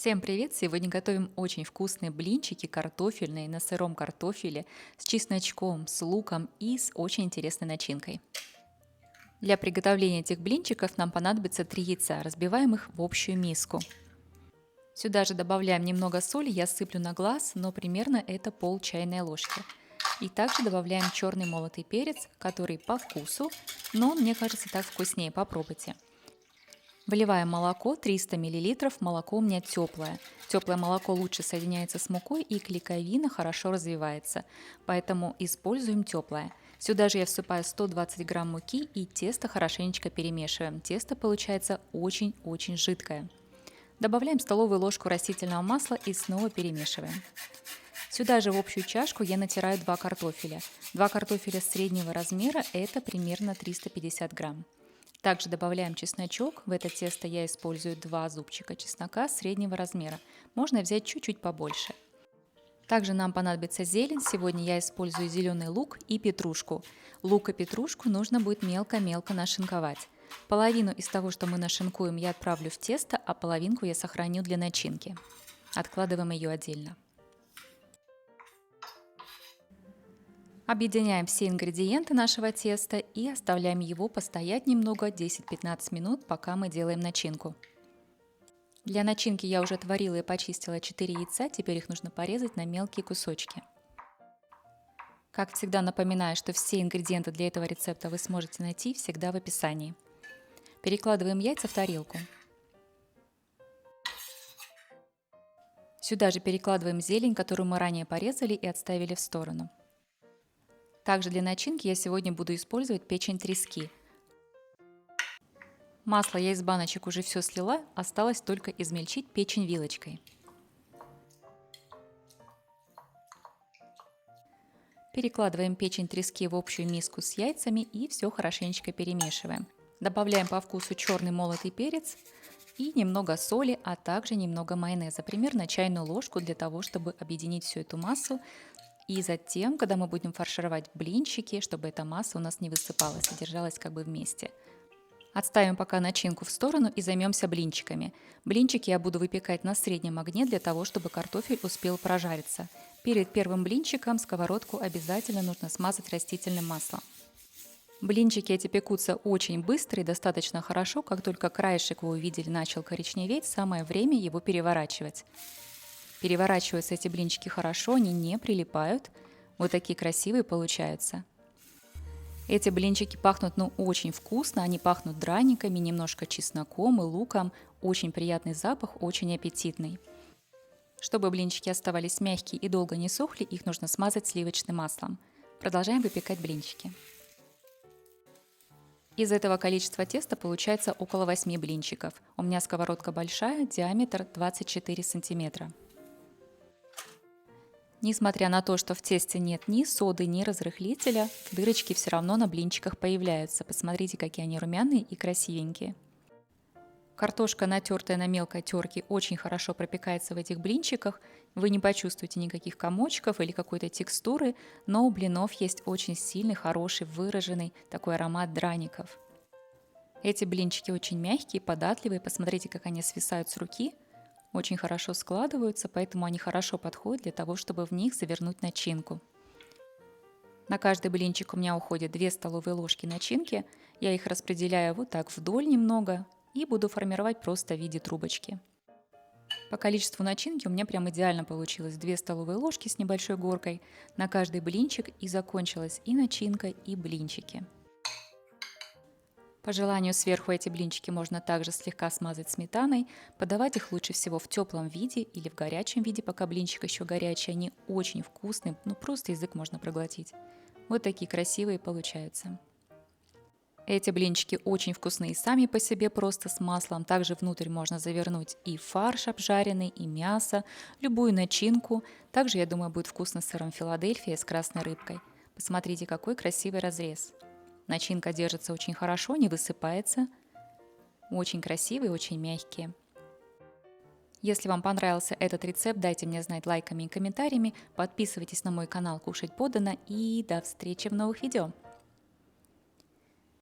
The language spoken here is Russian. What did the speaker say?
Всем привет! Сегодня готовим очень вкусные блинчики картофельные на сыром картофеле с чесночком, с луком и с очень интересной начинкой. Для приготовления этих блинчиков нам понадобится 3 яйца, разбиваем их в общую миску. Сюда же добавляем немного соли, я сыплю на глаз, но примерно это пол чайной ложки. И также добавляем черный молотый перец, который по вкусу, но мне кажется так вкуснее, попробуйте. Выливаем молоко 300 мл, молоко у меня теплое. Теплое молоко лучше соединяется с мукой и клейковина хорошо развивается, поэтому используем теплое. Сюда же я всыпаю 120 грамм муки и тесто хорошенечко перемешиваем. Тесто получается очень-очень жидкое. Добавляем столовую ложку растительного масла и снова перемешиваем. Сюда же в общую чашку я натираю 2 картофеля. 2 картофеля среднего размера это примерно 350 грамм. Также добавляем чесночок. В это тесто я использую 2 зубчика чеснока среднего размера. Можно взять чуть-чуть побольше. Также нам понадобится зелень. Сегодня я использую зеленый лук и петрушку. Лук и петрушку нужно будет мелко-мелко нашинковать. Половину из того, что мы нашинкуем, я отправлю в тесто, а половинку я сохраню для начинки. Откладываем ее отдельно. Объединяем все ингредиенты нашего теста и оставляем его постоять немного 10-15 минут, пока мы делаем начинку. Для начинки я уже отварила и почистила 4 яйца, теперь их нужно порезать на мелкие кусочки. Как всегда напоминаю, что все ингредиенты для этого рецепта вы сможете найти всегда в описании. Перекладываем яйца в тарелку. Сюда же перекладываем зелень, которую мы ранее порезали и отставили в сторону. Также для начинки я сегодня буду использовать печень трески. Масло я из баночек уже все слила, осталось только измельчить печень вилочкой. Перекладываем печень трески в общую миску с яйцами и все хорошенечко перемешиваем. Добавляем по вкусу черный молотый перец и немного соли, а также немного майонеза, примерно чайную ложку для того, чтобы объединить всю эту массу. И затем, когда мы будем фаршировать блинчики, чтобы эта масса у нас не высыпалась, а держалась как бы вместе. Отставим пока начинку в сторону и займемся блинчиками. Блинчики я буду выпекать на среднем огне для того, чтобы картофель успел прожариться. Перед первым блинчиком сковородку обязательно нужно смазать растительным маслом. Блинчики эти пекутся очень быстро и достаточно хорошо, как только краешек, вы увидели, начал коричневеть, самое время его переворачивать. Переворачиваются эти блинчики хорошо, они не прилипают. Вот такие красивые получаются. Эти блинчики пахнут очень вкусно, они пахнут драниками, немножко чесноком и луком. Очень приятный запах, очень аппетитный. Чтобы блинчики оставались мягкие и долго не сохли, их нужно смазать сливочным маслом. Продолжаем выпекать блинчики. Из этого количества теста получается около 8 блинчиков. У меня сковородка большая, диаметр 24 сантиметра. Несмотря на то, что в тесте нет ни соды, ни разрыхлителя, дырочки все равно на блинчиках появляются. Посмотрите, какие они румяные и красивенькие. Картошка, натертая на мелкой терке, очень хорошо пропекается в этих блинчиках. Вы не почувствуете никаких комочков или какой-то текстуры, но у блинов есть очень сильный, хороший, выраженный такой аромат драников. Эти блинчики очень мягкие, податливые. Посмотрите, как они свисают с руки. Очень хорошо складываются, поэтому они хорошо подходят для того, чтобы в них завернуть начинку. На каждый блинчик у меня уходит 2 столовые ложки начинки. Я их распределяю вот так вдоль немного и буду формировать просто в виде трубочки. По количеству начинки у меня прям идеально получилось 2 столовые ложки с небольшой горкой на каждый блинчик, и закончилась и начинка, и блинчики. По желанию сверху эти блинчики можно также слегка смазать сметаной. Подавать их лучше всего в теплом виде или в горячем виде, пока блинчик еще горячий. Они очень вкусные, просто язык можно проглотить. Вот такие красивые получаются. Эти блинчики очень вкусные сами по себе, просто с маслом. Также внутрь можно завернуть и фарш обжаренный, и мясо, любую начинку. Также, я думаю, будет вкусно с сыром Филадельфия с красной рыбкой. Посмотрите, какой красивый разрез. Начинка держится очень хорошо, не высыпается. Очень красивые, очень мягкие. Если вам понравился этот рецепт, дайте мне знать лайками и комментариями. Подписывайтесь на мой канал «Кушать подано» и до встречи в новых видео.